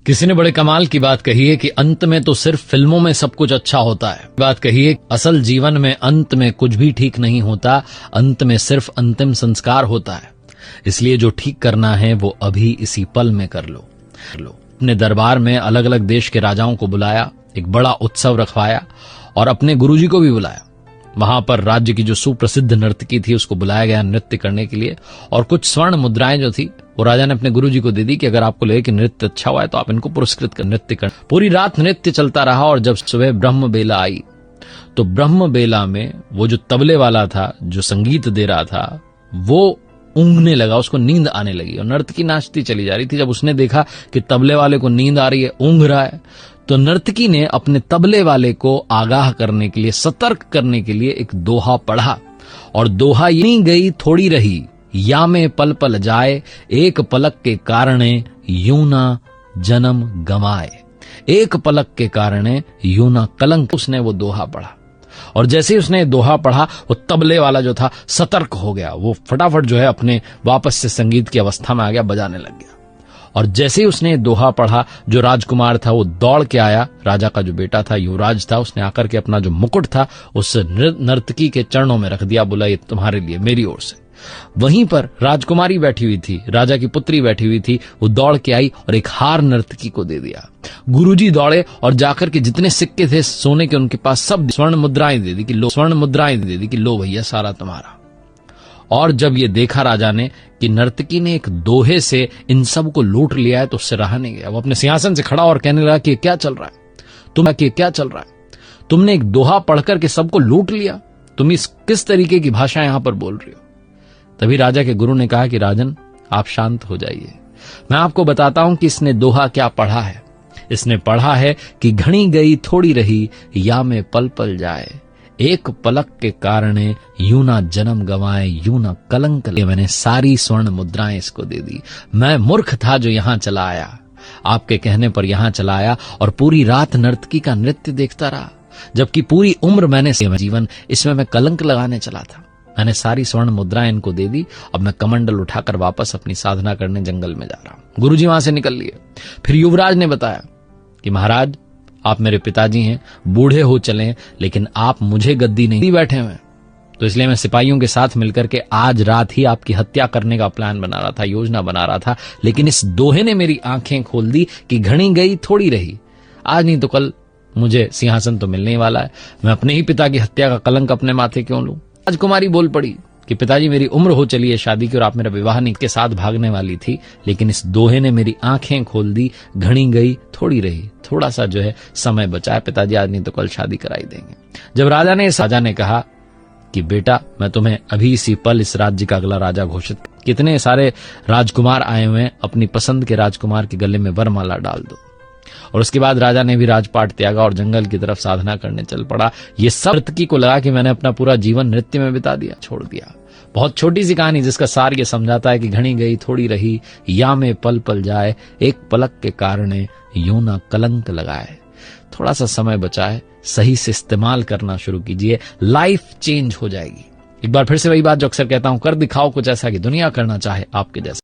किसी ने बड़े कमाल की बात कही है कि अंत में तो सिर्फ फिल्मों में सब कुछ अच्छा होता है। बात कही है असल जीवन में अंत में कुछ भी ठीक नहीं होता, अंत में सिर्फ अंतिम संस्कार होता है। इसलिए जो ठीक करना है वो अभी इसी पल में कर लो। अपने दरबार में अलग अलग देश के राजाओं को बुलाया, एक बड़ा उत्सव रखवाया और अपने गुरुजी को भी बुलाया। वहां पर राज्य की जो सुप्रसिद्ध नर्तकी थी उसको बुलाया गया नृत्य करने के लिए, और कुछ स्वर्ण मुद्राएं जो थी वो राजा ने अपने गुरुजी को दे दी कि अगर आपको लगे कि नृत्य अच्छा हुआ है तो आप इनको पुरस्कृत कर नृत्य कर। पूरी रात नृत्य चलता रहा और जब सुबह ब्रह्म बेला आई तो ब्रह्म बेला में वो जो तबले वाला था जो संगीत दे रहा था वो ऊँघने लगा, उसको नींद आने लगी और नर्तकी नाचती चली जा रही थी। जब उसने देखा कि तबले वाले को नींद आ रही है, ऊँघ रहा है, तो नर्तकी ने अपने तबले वाले को आगाह करने के लिए, सतर्क करने के लिए एक दोहा पढ़ा, और दोहा यूं गई थोड़ी रही या में पल पल जाए, एक पलक के कारणे यूं ना जन्म गमाए, एक पलक के कारणे यूं ना कलंक। उसने वो दोहा पढ़ा और जैसे ही उसने दोहा पढ़ा वो तबले वाला जो था सतर्क हो गया, वो फटाफट जो है अपने वापस से संगीत की अवस्था में आ गया, बजाने लग गया। और जैसे ही उसने दोहा पढ़ा, जो राजकुमार था वो दौड़ के आया, राजा का जो बेटा था, युवराज था, उसने आकर के अपना जो मुकुट था उस नर्तकी के चरणों में रख दिया, बोला ये तुम्हारे लिए मेरी ओर से। वहीं पर राजकुमारी बैठी हुई थी, राजा की पुत्री बैठी हुई थी, वो दौड़ के आई और एक हार नर्तकी को दे दिया। गुरुजी दौड़े और जाकर के जितने सिक्के थे सोने के उनके पास सब स्वर्ण मुद्राएं दे दी कि लो, स्वर्ण मुद्राएं दे दी कि लो भैया सारा तुम्हारा। और जब ये देखा राजा ने कि नर्तकी ने एक दोहे से इन सब को लूट लिया है तो उससे रहा नहीं गया। वो अपने सिंहासन से खड़ा और कहने लगा कि क्या चल रहा है, क्या चल रहा है, तुमने एक दोहा पढ़कर के सबको लूट लिया, तुम इस किस तरीके की भाषा यहां पर बोल रही हो। तभी राजा के गुरु ने कहा कि राजन आप शांत हो जाइए, मैं आपको बताता हूं कि इसने दोहा क्या पढ़ा है। इसने पढ़ा है कि घनी गई थोड़ी रही या में पल पल जाए, एक पलक के कारणे यूं ना जन्म गंवाए, यूं ना कलंक। मैंने सारी स्वर्ण मुद्राएं इसको दे दी। मैं मूर्ख था जो यहां चला आया, आपके कहने पर यहां चला आया और पूरी रात नर्तकी का नृत्य देखता रहा, जबकि पूरी उम्र मैंने जीवन इसमें मैं कलंक लगाने चला था। मैंने सारी स्वर्ण मुद्राएं इनको दे दी, अब मैं कमंडल उठाकर वापस अपनी साधना करने जंगल में जा रहा हूं। गुरुजी वहां से निकल लिए। फिर युवराज ने बताया कि महाराज आप मेरे पिताजी हैं, बूढ़े हो चले हैं, लेकिन आप मुझे गद्दी नहीं बैठे हुए, तो इसलिए मैं सिपाहियों के साथ मिलकर के आज रात ही आपकी हत्या करने का प्लान बना रहा था, योजना बना रहा था। लेकिन इस दोहे ने मेरी आंखें खोल दी कि घनी गई थोड़ी रही, आज नहीं तो कल मुझे सिंहासन तो मिलने ही वाला है, मैं अपने ही पिता की हत्या का कलंक अपने माथे क्यों लूं। राजकुमारी बोल पड़ी कि पिताजी मेरी उम्र हो चली है शादी की और आप मेरा विवाह नहीं के साथ भागने वाली थी, लेकिन इस दोहे ने मेरी आंखें खोल दी, घनी गई थोड़ी रही, थोड़ा सा जो है समय बचा है पिताजी, आज नहीं तो कल शादी कराई देंगे। जब राजा ने कहा कि बेटा मैं तुम्हें अभी इसी पल इस राज्य का अगला राजा घोषित, कितने सारे राजकुमार आए हुए हैं, अपनी पसंद के राजकुमार के गले में वरमाला डाल दो। और उसके बाद राजा ने भी राजपाट त्यागा और जंगल की तरफ साधना करने चल पड़ा। ये सब नर्तकी को लगा कि मैंने अपना पूरा जीवन नृत्य में बिता दिया, छोड़ दिया। बहुत छोटी सी कहानी जिसका सार ये समझाता है कि घनी गई थोड़ी रही या में पल पल जाए, एक पलक के कारणे यूं ना कलंक लगाए। थोड़ा सा समय बचा है, सही से इस्तेमाल करना शुरू कीजिए, लाइफ चेंज हो जाएगी। एक बार फिर से वही बात जो अक्सर कहता हूं, कर दिखाओ कुछ ऐसा कि दुनिया करना चाहे आपके जैसा।